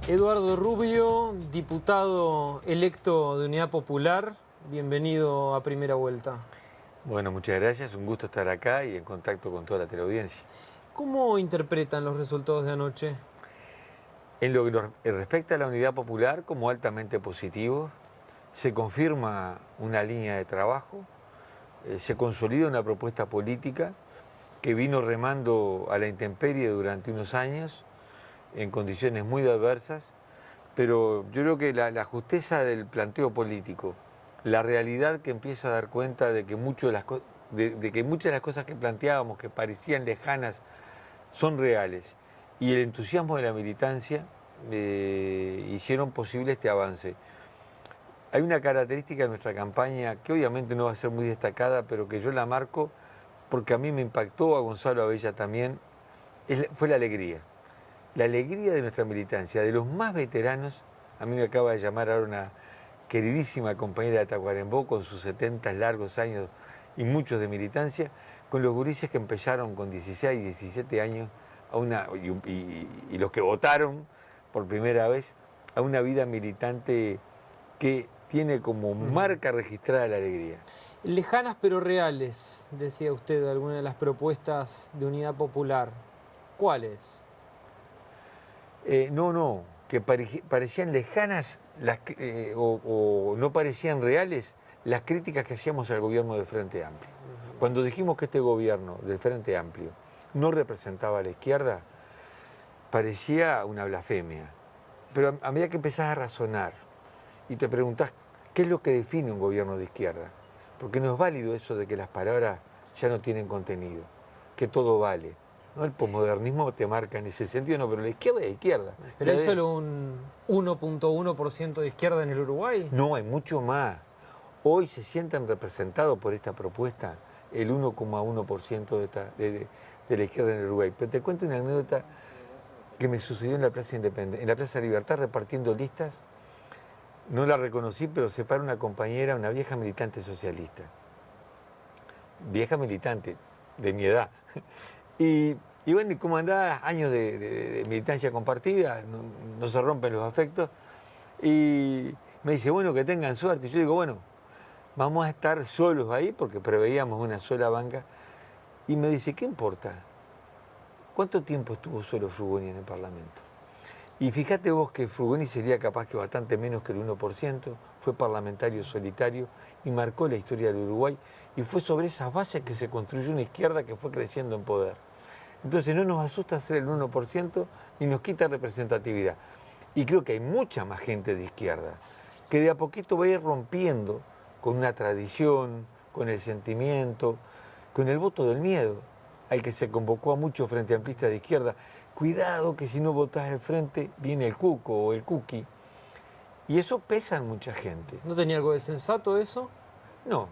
Eduardo Rubio, diputado electo de Unidad Popular, bienvenido a Primera Vuelta. Bueno, muchas gracias, un gusto estar acá y en contacto con toda la teleaudiencia. ¿Cómo interpretan los resultados de anoche? En lo que respecta a la Unidad Popular, como altamente positivo, se confirma una línea de trabajo, se consolida una propuesta política que vino remando a la intemperie durante unos años, en condiciones muy adversas, pero yo creo que la justeza del planteo político, la realidad que empieza a dar cuenta de que, que muchas de las cosas que planteábamos, que parecían lejanas, son reales, y el entusiasmo de la militancia hicieron posible este avance. Hay una característica de nuestra campaña que obviamente no va a ser muy destacada, pero que yo la marco porque a mí me impactó, a Gonzalo Abella también, fue la alegría. La alegría de nuestra militancia, de los más veteranos. A mí me acaba de llamar ahora una queridísima compañera de Tacuarembó con sus 70 largos años y muchos de militancia, con los gurises que empezaron con 16, 17 años y los que votaron por primera vez a una vida militante que tiene como marca registrada la alegría. Lejanas pero reales, decía usted, alguna de las propuestas de Unidad Popular. ¿Cuáles? Que parecían lejanas o no parecían reales las críticas que hacíamos al gobierno del Frente Amplio. Cuando dijimos que este gobierno del Frente Amplio no representaba a la izquierda, parecía una blasfemia. Pero a medida que empezás a razonar y te preguntás qué es lo que define un gobierno de izquierda, porque no es válido eso de que las palabras ya no tienen contenido, que todo vale. ¿No? El posmodernismo te marca en ese sentido, no, pero la izquierda es izquierda. ¿Pero hay solo un 1.1% de izquierda en el Uruguay? No, hay mucho más. Hoy se sienten representados por esta propuesta el 1,1% de la izquierda en el Uruguay. Pero te cuento una anécdota que me sucedió en la Plaza Independencia, en la Plaza Libertad, repartiendo listas. No la reconocí, pero se para una compañera, una vieja militante socialista. Vieja militante, de mi edad. Y bueno, y como andaba años de militancia compartida, no se rompen los afectos, y me dice, bueno, que tengan suerte. Y yo digo, bueno, vamos a estar solos ahí, porque preveíamos una sola banca. Y me dice, ¿qué importa? ¿Cuánto tiempo estuvo solo Frugoni en el Parlamento? Y fíjate vos que Frugoni sería capaz que bastante menos que el 1%, fue parlamentario solitario y marcó la historia del Uruguay, y fue sobre esas bases que se construyó una izquierda que fue creciendo en poder. Entonces no nos asusta ser el 1% ni nos quita representatividad. Y creo que hay mucha más gente de izquierda que de a poquito va a ir rompiendo con una tradición, con el sentimiento, con el voto del miedo, al que se convocó a muchos frente amplistas de izquierda. Cuidado que si no votás el frente viene el cuco o el cookie. Y eso pesa en mucha gente. ¿No tenía algo de sensato eso? No.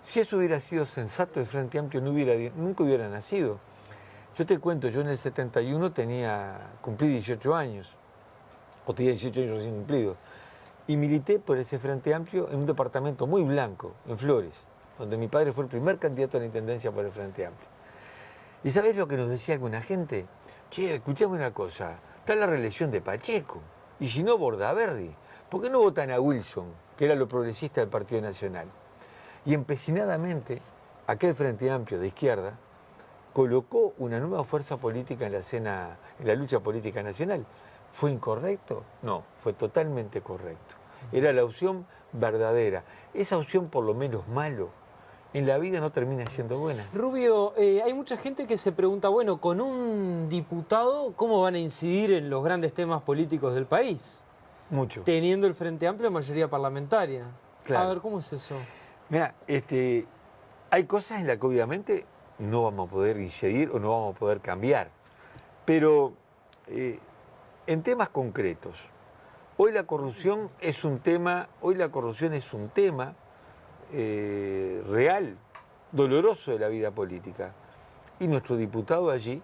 Si eso hubiera sido sensato, el Frente Amplio nunca hubiera nacido. Yo te cuento, yo en el 71 cumplí 18 años, o tenía 18 años recién cumplidos, y milité por ese Frente Amplio en un departamento muy blanco, en Flores, donde mi padre fue el primer candidato a la intendencia por el Frente Amplio. ¿Y sabés lo que nos decía alguna gente? Che, escuchame una cosa, está la reelección de Pacheco, y si no Bordaberry, ¿por qué no votan a Wilson, que era lo progresista del Partido Nacional? Y empecinadamente, aquel Frente Amplio de izquierda colocó una nueva fuerza política en la escena, en la lucha política nacional. ¿Fue incorrecto? No, fue totalmente correcto. Era la opción verdadera. Esa opción, por lo menos malo, en la vida no termina siendo buena. Rubio, hay mucha gente que se pregunta, bueno, con un diputado, ¿cómo van a incidir en los grandes temas políticos del país? Mucho. Teniendo el Frente Amplio mayoría parlamentaria. Claro. A ver, ¿cómo es eso? Mira, hay cosas en las que obviamente no vamos a poder incidir o no vamos a poder cambiar. Pero en temas concretos, hoy la corrupción es un tema, real, doloroso de la vida política. Y nuestro diputado allí,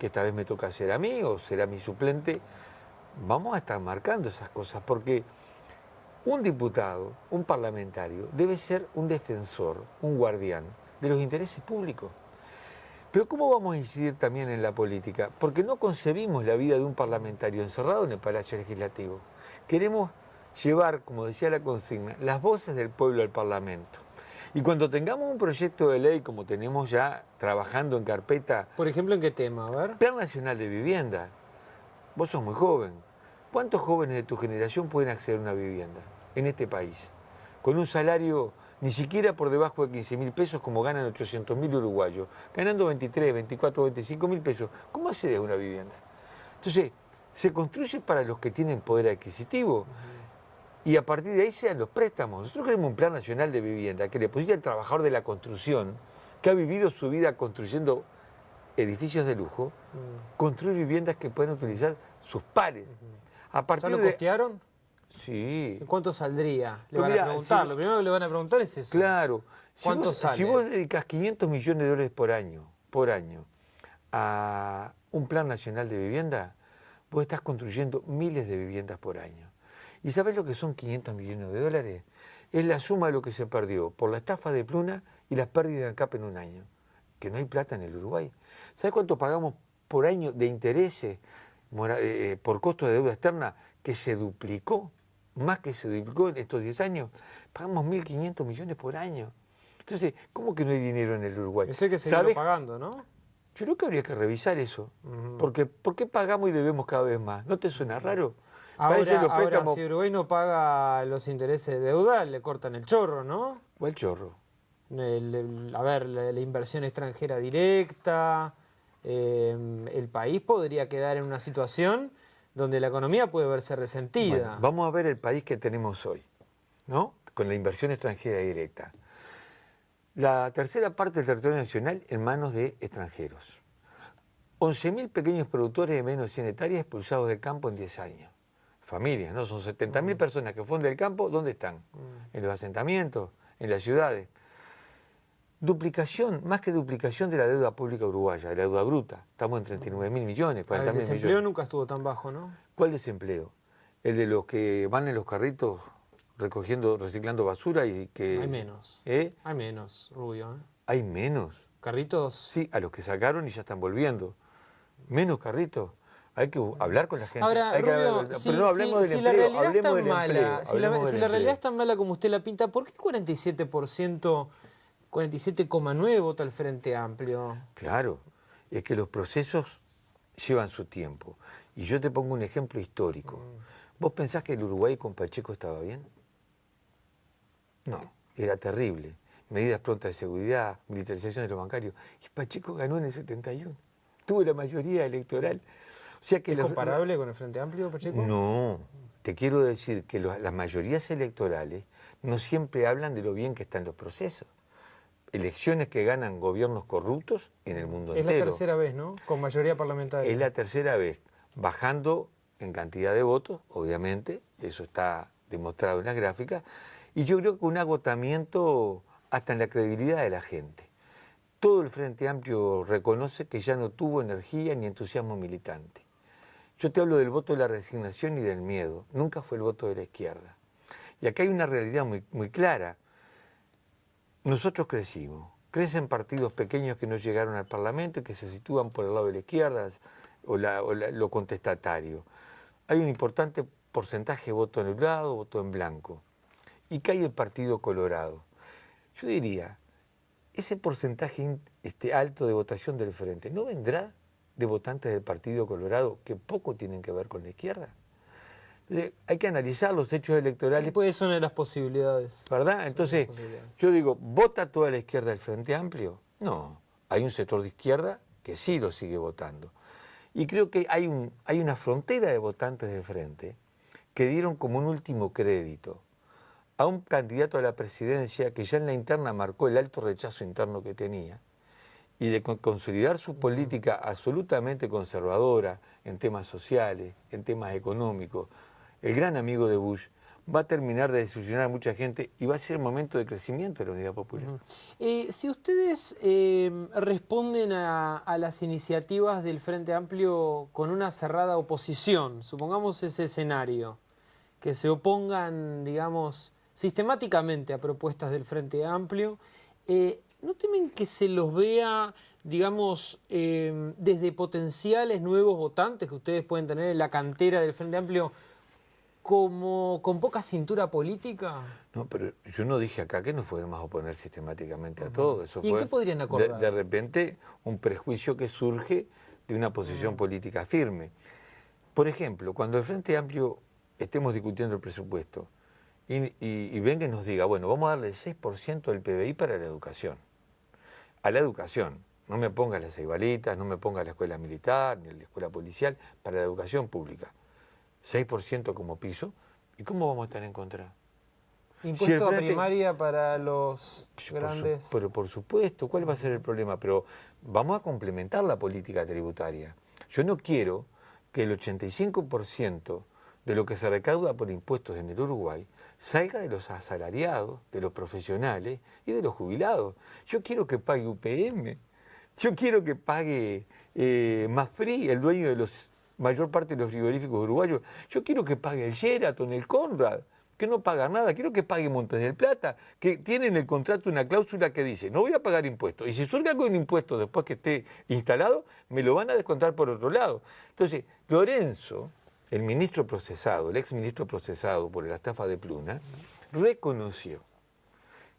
que esta vez me toca ser a mí o será mi suplente, vamos a estar marcando esas cosas, porque un diputado, un parlamentario, debe ser un defensor, un guardián de los intereses públicos. Pero ¿cómo vamos a incidir también en la política? Porque no concebimos la vida de un parlamentario encerrado en el Palacio Legislativo. Queremos llevar, como decía la consigna, las voces del pueblo al Parlamento. Y cuando tengamos un proyecto de ley, como tenemos ya trabajando en carpeta... Por ejemplo, ¿en qué tema? A ver. Plan Nacional de Vivienda. Vos sos muy joven. ¿Cuántos jóvenes de tu generación pueden acceder a una vivienda en este país? Con un salario ni siquiera por debajo de 15.000 pesos como ganan 800.000 uruguayos, ganando 23, 24, 25.000 pesos. ¿Cómo accedes a una vivienda? Entonces, se construye para los que tienen poder adquisitivo y a partir de ahí se dan los préstamos. Nosotros queremos un plan nacional de vivienda que le posibilite al trabajador de la construcción, que ha vivido su vida construyendo edificios de lujo, construir viviendas que puedan utilizar sus pares. A partir ¿Ya lo costearon? Sí. ¿Cuánto saldría? Le Pero van mira, a preguntar. si- Lo primero que le van a preguntar es eso. Claro. ¿Cuánto sale? Si vos dedicas 500 millones de dólares por año a un plan nacional de vivienda, vos estás construyendo miles de viviendas por año. ¿Y sabés lo que son 500 millones de dólares? Es la suma de lo que se perdió por la estafa de Pluna y las pérdidas de ANCAP en un año. Que no hay plata en el Uruguay. ¿Sabés cuánto pagamos por año de intereses por costo de deuda externa que se duplicó? Más que se duplicó en estos 10 años. Pagamos 1.500 millones por año. Entonces, ¿cómo que no hay dinero en el Uruguay? Eso hay que seguirlo ¿Sabés? pagando, ¿no? Yo creo que habría que revisar eso. Porque ¿por qué pagamos y debemos cada vez más? ¿No te suena raro? Parece los Ahora, préstamos... si Uruguay no paga los intereses de deuda, le cortan el chorro, ¿no? O el chorro. A ver, la inversión extranjera directa, el país podría quedar en una situación donde la economía puede verse resentida. Bueno, vamos a ver el país que tenemos hoy, ¿no? Con la inversión extranjera directa. La tercera parte del territorio nacional en manos de extranjeros. 11.000 pequeños productores de menos de 100 hectáreas expulsados del campo en 10 años. Familias, ¿no? Son 70.000 personas que fueron del campo, ¿dónde están? En los asentamientos, en las ciudades. Duplicación, más que duplicación de la deuda pública uruguaya, de la deuda bruta. Estamos en 39.000 millones, 40.000 El millones. desempleo nunca estuvo tan bajo, ¿no? ¿Cuál desempleo? El de los que van en los carritos reciclando basura y que... Hay menos. ¿Eh? Hay menos, Rubio. ¿eh? ¿Hay menos? Carritos. Sí, a los que sacaron y ya están volviendo. Menos carritos. Hay que hablar con la gente. Ahora, Hay que Rubio, hablar- pero no hablemos del si la empleo, realidad es hablemos tan del mala, empleo, si la hablemos del realidad empleo. es tan mala como usted la pinta, ¿por qué 47%, 47,9% vota el Frente Amplio? Claro, es que los procesos llevan su tiempo. Y yo te pongo un ejemplo histórico. ¿Vos pensás que el Uruguay con Pacheco estaba bien? No, era terrible. Medidas prontas de seguridad, militarización de los bancarios. Y Pacheco ganó en el 71. Tuvo la mayoría electoral. O sea que ¿Es comparable con el Frente Amplio, Pacheco? No, te quiero decir que las mayorías electorales no siempre hablan de lo bien que están los procesos. Elecciones que ganan gobiernos corruptos en el mundo Es entero. la tercera vez, ¿no? Con mayoría parlamentaria. Es la tercera vez, bajando en cantidad de votos, obviamente, eso está demostrado en las gráficas, y yo creo que un agotamiento hasta en la credibilidad de la gente. Todo el Frente Amplio reconoce que ya no tuvo energía ni entusiasmo militante. Yo te hablo del voto de la resignación y del miedo, nunca fue el voto de la izquierda. Y acá hay una realidad muy, muy clara. Nosotros crecimos, crecen partidos pequeños que no llegaron al Parlamento y que se sitúan por el lado de la izquierda o lo contestatario. Hay un importante porcentaje de voto anulado, voto en blanco. Y cae el Partido Colorado. Yo diría, ese porcentaje alto de votación del Frente, ¿no vendrá de votantes del Partido Colorado que poco tienen que ver con la izquierda? Entonces, hay que analizar los hechos electorales. Pues es una de las posibilidades. ¿Verdad? Entonces, yo digo, ¿vota toda la izquierda del Frente Amplio? No, hay un sector de izquierda que sí lo sigue votando. Y creo que hay una frontera de votantes del Frente que dieron como un último crédito a un candidato a la presidencia que ya en la interna marcó el alto rechazo interno que tenía y de consolidar su política absolutamente conservadora en temas sociales, en temas económicos. El gran amigo de Bush va a terminar de desilusionar a mucha gente y va a ser el momento de crecimiento de la Unidad Popular. Si ustedes responden a las iniciativas del Frente Amplio con una cerrada oposición, supongamos ese escenario, que se opongan, digamos, sistemáticamente a propuestas del Frente Amplio, ¿no temen que se los vea digamos, desde potenciales nuevos votantes que ustedes pueden tener en la cantera del Frente Amplio, como con poca cintura política? No, pero yo no dije acá que nos fuéramos a oponer sistemáticamente a todo. Eso ¿Y en fue qué podrían acordar? de repente un prejuicio que surge de una posición política firme. Por ejemplo, cuando el Frente Amplio estemos discutiendo el presupuesto y venga y nos diga, bueno, vamos a darle el 6% del PBI para la educación. A la educación. No me pongas las Ceibalitas, no me pongas la escuela militar, ni la escuela policial, para la educación pública. 6% como piso. ¿Y cómo vamos a estar en contra? Impuesto a primaria para los grandes... Pero por supuesto, ¿cuál va a ser el problema? Pero vamos a complementar la política tributaria. Yo no quiero que el 85% de lo que se recauda por impuestos en el Uruguay salga de los asalariados, de los profesionales y de los jubilados. Yo quiero que pague UPM, yo quiero que pague Mafri, el dueño de los mayor parte de los frigoríficos uruguayos. Yo quiero que pague el Sheraton, el Conrad, que no paga nada. Quiero que pague Montes del Plata, que tiene en el contrato una cláusula que dice, no voy a pagar impuestos. Y si surge algo de impuestos después que esté instalado, me lo van a descontar por otro lado. Entonces, Lorenzo, el ministro procesado, el ex ministro procesado por la estafa de Pluna, reconoció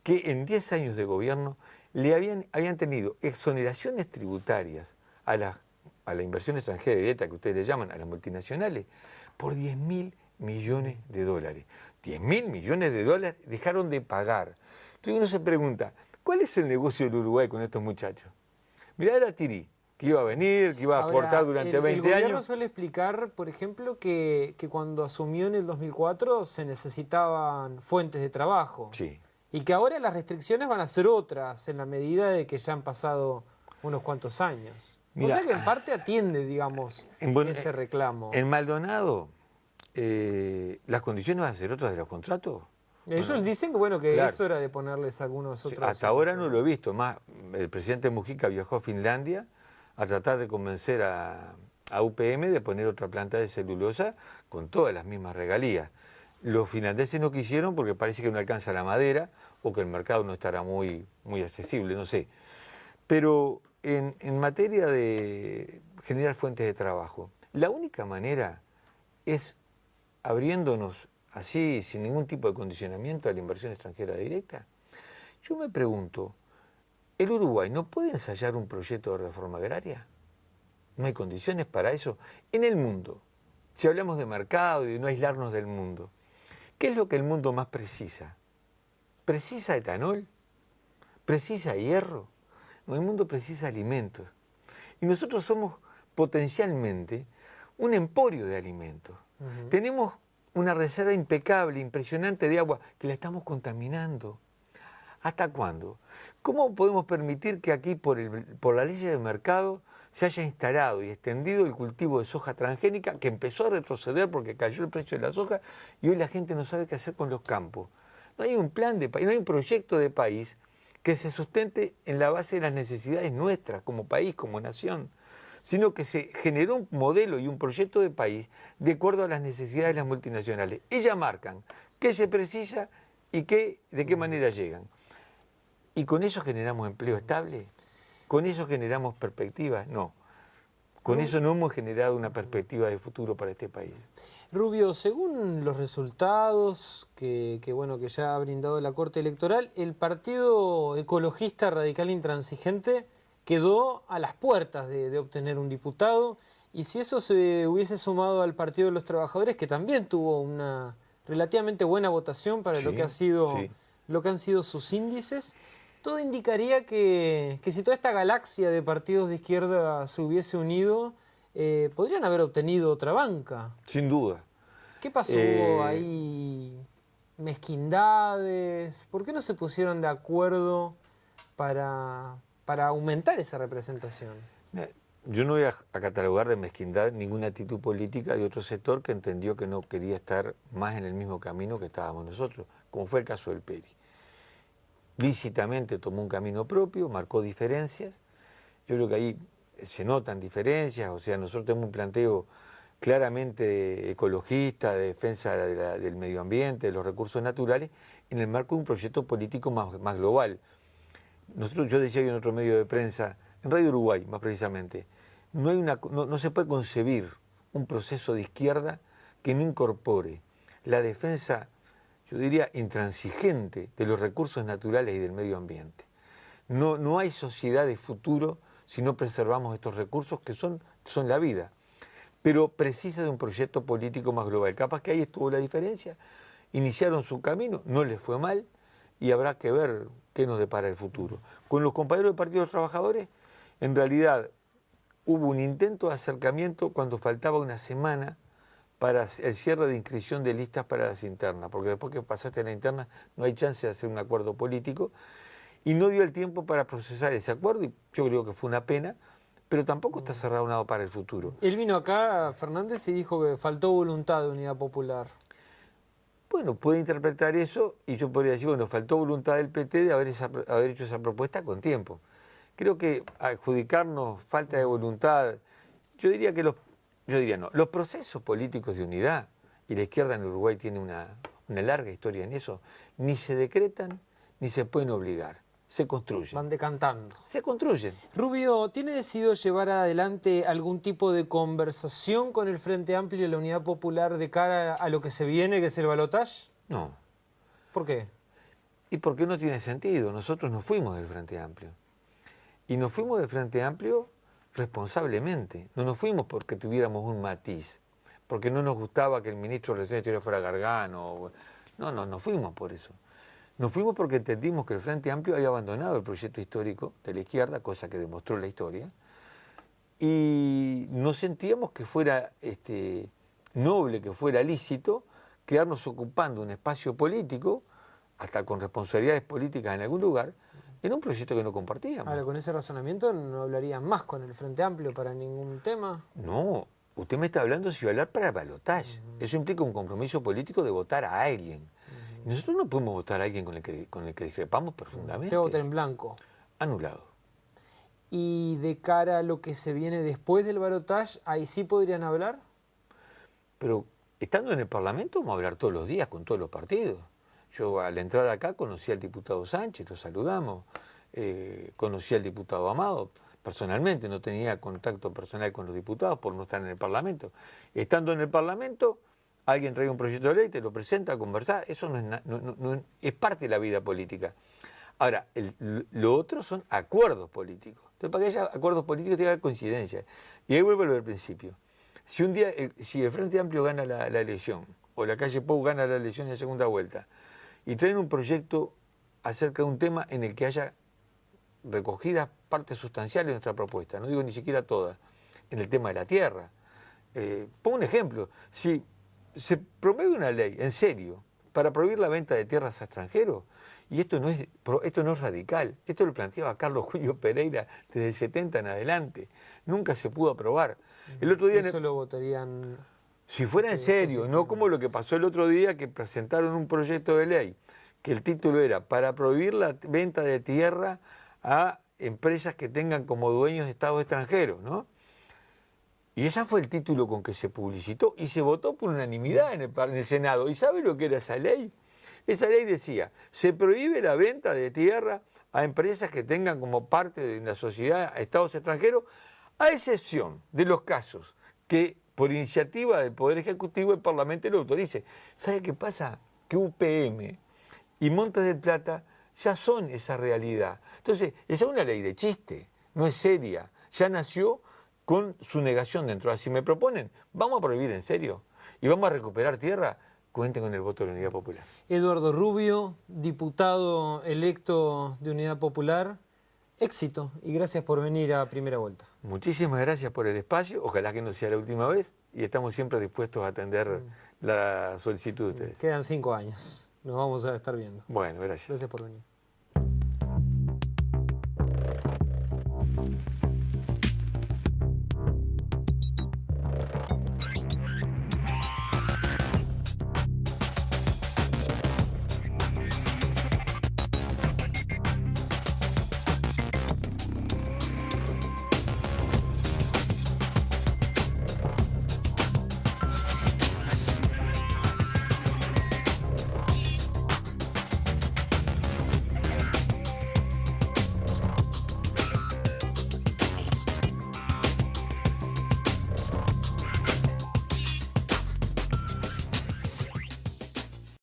que en 10 años de gobierno habían tenido exoneraciones tributarias a la inversión extranjera directa, que ustedes le llaman, a las multinacionales, por 10.000 millones de dólares. 10.000 millones de dólares dejaron de pagar. Entonces uno se pregunta, ¿cuál es el negocio del Uruguay con estos muchachos? Mirá a Tiri, que iba a venir, que iba a aportar durante 20 años. El gobierno suele explicar, por ejemplo, que cuando asumió en el 2004 se necesitaban fuentes de trabajo. Sí. Y que ahora las restricciones van a ser otras en la medida de que ya han pasado unos cuantos años. Mirá, o sea que en parte atiende, digamos, ese reclamo. En Maldonado, ¿las condiciones van a ser otras de los contratos? Ellos dicen que bueno que claro. es hora de ponerles algunos otros... Hasta ahora no lo he visto. Más, el presidente Mujica viajó a Finlandia a tratar de convencer a UPM de poner otra planta de celulosa con todas las mismas regalías. Los finlandeses no quisieron porque parece que no alcanza la madera o que el mercado no estará muy accesible, no sé. Pero en materia de generar fuentes de trabajo, la única manera es abriéndonos así, sin ningún tipo de condicionamiento a la inversión extranjera directa. Yo me pregunto, ¿el Uruguay no puede ensayar un proyecto de reforma agraria? ¿No hay condiciones para eso? En el mundo, si hablamos de mercado y de no aislarnos del mundo, ¿qué es lo que el mundo más precisa? ¿Precisa etanol? ¿Precisa hierro? No, el mundo precisa alimentos. Y nosotros somos potencialmente un emporio de alimentos. Tenemos una reserva impecable, impresionante de agua, que la estamos contaminando. ¿Hasta cuándo? ¿Cómo podemos permitir que aquí, por la ley del mercado, se haya instalado y extendido el cultivo de soja transgénica, que empezó a retroceder porque cayó el precio de la soja, y hoy la gente no sabe qué hacer con los campos? No hay un plan de país, no hay un proyecto de país que se sustente en la base de las necesidades nuestras como país, como nación, sino que se generó un modelo y un proyecto de país de acuerdo a las necesidades de las multinacionales. Ellas marcan qué se precisa y de qué manera llegan. ¿Y con eso generamos empleo estable? ¿Con eso generamos perspectivas? No. Con eso no hemos generado una perspectiva de futuro para este país. Rubio, según los resultados que ya ha brindado la Corte Electoral, el Partido Ecologista Radical Intransigente quedó a las puertas de obtener un diputado, y si eso se hubiese sumado al Partido de los Trabajadores, que también tuvo una relativamente buena votación para lo que han sido sus índices, todo indicaría que si toda esta galaxia de partidos de izquierda se hubiese unido, podrían haber obtenido otra banca. Sin duda. ¿Qué pasó? ¿Hubo ahí mezquindades? ¿Por qué no se pusieron de acuerdo para aumentar esa representación? Yo no voy a catalogar de mezquindad ninguna actitud política de otro sector que entendió que no quería estar más en el mismo camino que estábamos nosotros, como fue el caso del Peri. Lícitamente tomó un camino propio, marcó diferencias. Yo creo que ahí se notan diferencias, o sea, nosotros tenemos un planteo claramente ecologista, de defensa del medio ambiente, de los recursos naturales, en el marco de un proyecto político más global. Yo decía hoy en otro medio de prensa, en Radio Uruguay más precisamente, no se puede concebir un proceso de izquierda que no incorpore la defensa, yo diría, intransigente de los recursos naturales y del medio ambiente. No hay sociedad de futuro si no preservamos estos recursos que son la vida, pero precisa de un proyecto político más global. Capaz que ahí estuvo la diferencia, iniciaron su camino, no les fue mal y habrá que ver qué nos depara el futuro. Con los compañeros del Partido de los Trabajadores, en realidad hubo un intento de acercamiento cuando faltaba una semana para el cierre de inscripción de listas para las internas, porque después que pasaste a la interna no hay chance de hacer un acuerdo político, y no dio el tiempo para procesar ese acuerdo, y yo creo que fue una pena, pero tampoco está cerrado nada para el futuro. Él vino acá, Fernández, y dijo que faltó voluntad de Unidad Popular. Bueno, puede interpretar eso, y yo podría decir, bueno, faltó voluntad del PT de haber hecho esa propuesta con tiempo. Creo que adjudicarnos falta de voluntad, yo diría que los procesos políticos de unidad, y la izquierda en Uruguay tiene una larga historia en eso, ni se decretan ni se pueden obligar, se construyen. Van decantando. Se construyen. Rubio, ¿tiene decidido llevar adelante algún tipo de conversación con el Frente Amplio y la Unidad Popular de cara a lo que se viene, que es el balotaje? No. ¿Por qué? Y porque no tiene sentido. Nosotros nos fuimos del Frente Amplio. Y nos fuimos del Frente Amplio responsablemente. No nos fuimos porque tuviéramos un matiz, porque no nos gustaba que el ministro de Relaciones Exteriores fuera Gargano. No, nos fuimos por eso. Nos fuimos porque entendimos que el Frente Amplio había abandonado el proyecto histórico de la izquierda, cosa que demostró la historia, y no sentíamos que fuera noble, que fuera lícito, quedarnos ocupando un espacio político, hasta con responsabilidades políticas en algún lugar, en un proyecto que no compartíamos. Ahora, con ese razonamiento no hablarían más con el Frente Amplio para ningún tema. No, usted me está hablando si va a hablar para el balotaje. Eso implica un compromiso político de votar a alguien. Y nosotros no podemos votar a alguien con el que discrepamos profundamente. Te votar en blanco. Anulado. Y de cara a lo que se viene después del balotaje, ¿ahí sí podrían hablar? Pero estando en el Parlamento vamos a hablar todos los días con todos los partidos. Yo al entrar acá conocí al diputado Sánchez, lo saludamos, conocí al diputado Amado, personalmente, no tenía contacto personal con los diputados por no estar en el Parlamento. Estando en el Parlamento, alguien trae un proyecto de ley, te lo presenta a conversar, eso es parte de la vida política. Ahora, lo otro son acuerdos políticos. Entonces, para que haya acuerdos políticos tiene que haber coincidencia. Y ahí vuelvo a lo del principio. Si un día, si el Frente Amplio gana la elección, o la calle Pou gana la elección en segunda vuelta, y traen un proyecto acerca de un tema en el que haya recogidas partes sustanciales de nuestra propuesta, no digo ni siquiera todas, en el tema de la tierra. Pongo un ejemplo, si se promueve una ley, en serio, para prohibir la venta de tierras a extranjeros, y esto no es radical, esto lo planteaba Carlos Julio Pereira desde el 70 en adelante, nunca se pudo aprobar. El otro día ¿Eso lo votarían? Si fuera en serio, no como lo que pasó el otro día, que presentaron un proyecto de ley, que el título era para prohibir la venta de tierra a empresas que tengan como dueños estados extranjeros, ¿no? Y ese fue el título con que se publicitó y se votó por unanimidad en el Senado. ¿Y sabe lo que era esa ley? Esa ley decía, se prohíbe la venta de tierra a empresas que tengan como parte de la sociedad a estados extranjeros, a excepción de los casos que por iniciativa del Poder Ejecutivo el Parlamento lo autorice. ¿Sabe qué pasa? Que UPM y Montes del Plata ya son esa realidad. Entonces, esa es una ley de chiste, no es seria. Ya nació con su negación dentro. Si me proponen, vamos a prohibir en serio y vamos a recuperar tierra, cuenten con el voto de la Unidad Popular. Eduardo Rubio, diputado electo de Unidad Popular, éxito y gracias por venir a Primera Vuelta. Muchísimas gracias por el espacio, ojalá que no sea la última vez y estamos siempre dispuestos a atender la solicitud de ustedes. Quedan 5 años, nos vamos a estar viendo. Bueno, gracias. Gracias por venir.